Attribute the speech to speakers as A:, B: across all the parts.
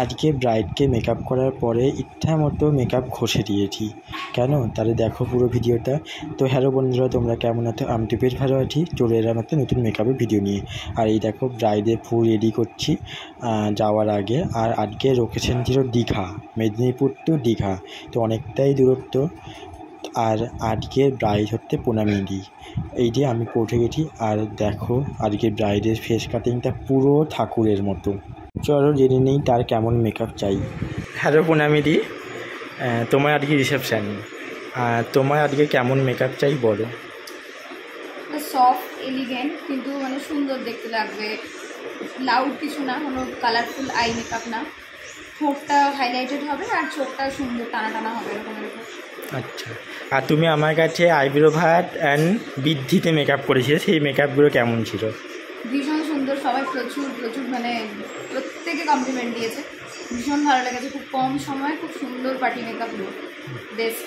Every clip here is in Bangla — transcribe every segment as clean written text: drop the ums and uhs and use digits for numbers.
A: আজকে ব্রাইডকে মেকআপ করার পরে ইচ্ছা মতো মেকআপ ঘষে দিয়েছি। কেন? তাহলে দেখো পুরো ভিডিওটা। তো হ্যালো বন্ধুরা, তোমরা কেমন আছো? আমি তো বেশ ভালো আছি। চলে এলাম একটা নতুন মেকআপের ভিডিও নিয়ে। আর এই দেখো ব্রাইডের ফুল রেডি করছি যাওয়ার আগে। আর আজকে লোকেশন ছিল দীঘা, মেদিনীপুর টু দীঘা, তো অনেকটাই দূরত্ব। আর আজকের ব্রাইড হচ্ছে প্রণামিদি। এই যে আমি পৌঁছে গেছি। আর দেখো আজকের ব্রাইডের ফেস কাটিংটা পুরো ঠাকুরের মতো। চলো জেনে নেই তার কেমন মেকআপ চাই। হ্যালো প্রণামিদি, তোমার আজকে রিসেপশান, তোমার আজকে কেমন মেকআপ চাই বলো।
B: সফট এলিগেন্ট কিন্তু মানে সুন্দর দেখতে লাগবে, লাউড কিছু না, কোনো কালারফুল আই মেকআপ না, ঠোঁটটা হাইলাইটেড হবে আর চোখটা সুন্দর টানা টানা হবে এরকম।
A: আচ্ছা, আর তুমি আমার কাছে আইব্রো ভাট অ্যান্ড বৃদ্ধিতে মেকআপ করেছিলে, সেই মেকআপগুলো কেমন ছিল?
B: ভীষণ সুন্দর, সবাই প্রচুর প্রচুর মানে প্রত্যেকে কমপ্লিমেন্ট দিয়েছে, ভীষণ ভালো লেগেছে। খুব কম সময় খুব সুন্দর party makeup look, best.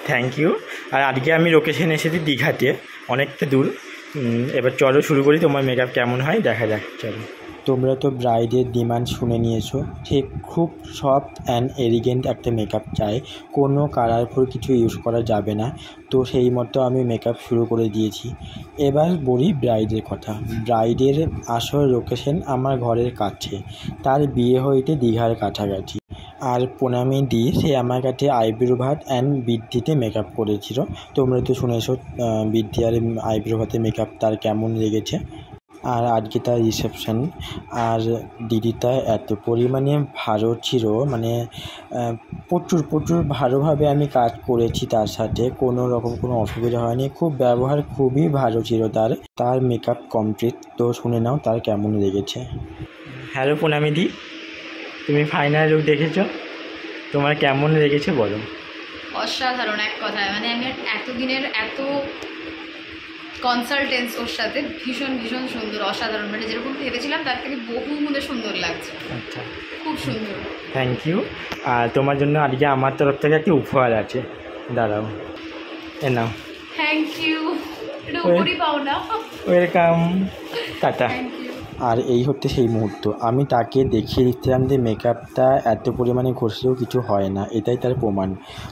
A: Thank you. আর আজকে আমি লোকেশন এসেছি দীঘাতে, অনেকটা দূর। এবার চলো শুরু করি, তোমার মেকআপ কেমন হয় দেখা যাক। চলো। তোমরা তো ব্রাইডের ডিমান্ড শুনে নিয়েছো, ঠিক খুব সফট অ্যান্ড এলিগেন্ট একটা মেকআপ চাই, কোনো কালারফুল কিছু ইউজ করা যাবে না। তো সেই মতো আমি মেকআপ শুরু করে দিয়েছি। এবার বলি ব্রাইডের কথা। ব্রাইডের আসল লোকেশন আমার ঘরের কাছে, তার বিয়ে হইতে দীঘার কাছাকাছি। আর প্রণামিদি সে আমার কাছে আইব্রো ভাট অ্যান্ড বৃদ্ধিতে মেকআপ করেছিল। তোমরা তো শুনেছো বৃদ্ধি আর আইব্রো ভাতে মেকআপ তার কেমন লেগেছে। আর আজকে তার রিসেপশন। আর দিদিটা এত পরিমাণে ভালো ছিল, মানে প্রচুর প্রচুর ভালোভাবে আমি কাজ করেছি তার সাথে, কোনো রকম কোনো অসুবিধা হয়নি। খুব ব্যবহার খুবই ভালো ছিল তার মেকআপ কমপ্লিট। তো শুনে নাও তার কেমন লেগেছে। হ্যালো প্রণামিদি, তুমি ফাইনাল লুক দেখেছো, তোমার কেমন লেগেছে বলো।
B: অসাধারণ এক কথায়, মানে আমি এতদিনের এত কনসালটেন্স ওর সাথে, ভীষণ ভীষণ সুন্দর, অসাধারণ, মানে যেরকম ভেবেছিলাম তার থেকে বহু গুণে সুন্দর লাগছে।
A: আচ্ছা,
B: খুব সুন্দর।
A: Thank you. আর তোমার জন্য আজকে আমার তরফ থেকে একটি উপহার আছে, দাঁড়াও, এ নাও।
B: থ্যাংক ইউ, এটা উপরই পাও না।
A: Welcome, ta-ta.
B: Thank you.
A: আর এই হচ্ছে সেই মুহূর্ত, আমি তাকে দেখিয়ে দিচ্ছিলাম যে মেকআপটা এত পরিমাণে ঘষলেও কিছু হয় না, এটাই তার প্রমাণ।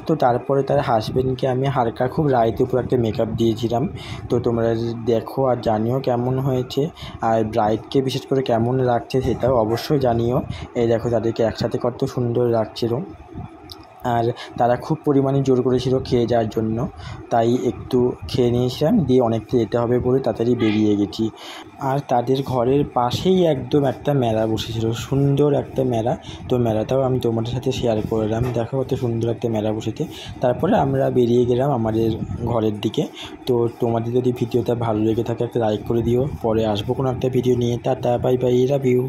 A: তো তারপরে তার হাজব্যান্ডকে আমি হালকা খুব রাইতের উপর একটা মেকআপ দিয়েছিলাম। তো তোমরা দেখো আর জানিও কেমন হয়েছে। আর ব্রাইডকে বিশেষ করে কেমন লাগছে সেটাও অবশ্যই জানিও। এই দেখো তাদেরকে একসাথে কত সুন্দর লাগছিল। আর তারা খুব পরিমাণে জোর করেছিল খেয়ে যাওয়ার জন্য, তাই একটু খেয়ে নিয়েছিলাম, দিয়ে অনেকটা যেতে হবে বলে তাড়াতাড়ি বেরিয়ে গেছি। আর তাদের ঘরের পাশেই একদম একটা মেলা বসেছিল, সুন্দর একটা মেলা। তো মেলাটাও আমি তোমাদের সাথে শেয়ার করলাম, দেখো কত সুন্দর একটা মেলা বসেছে। তারপরে আমরা বেরিয়ে গেলাম আমাদের ঘরের দিকে। তো তোমাদের যদি ভিডিওটা ভালো লেগে থাকে একটা লাইক করে দিও। পরে আসবো কোনো একটা ভিডিও নিয়ে। Tata, bye bye, love you.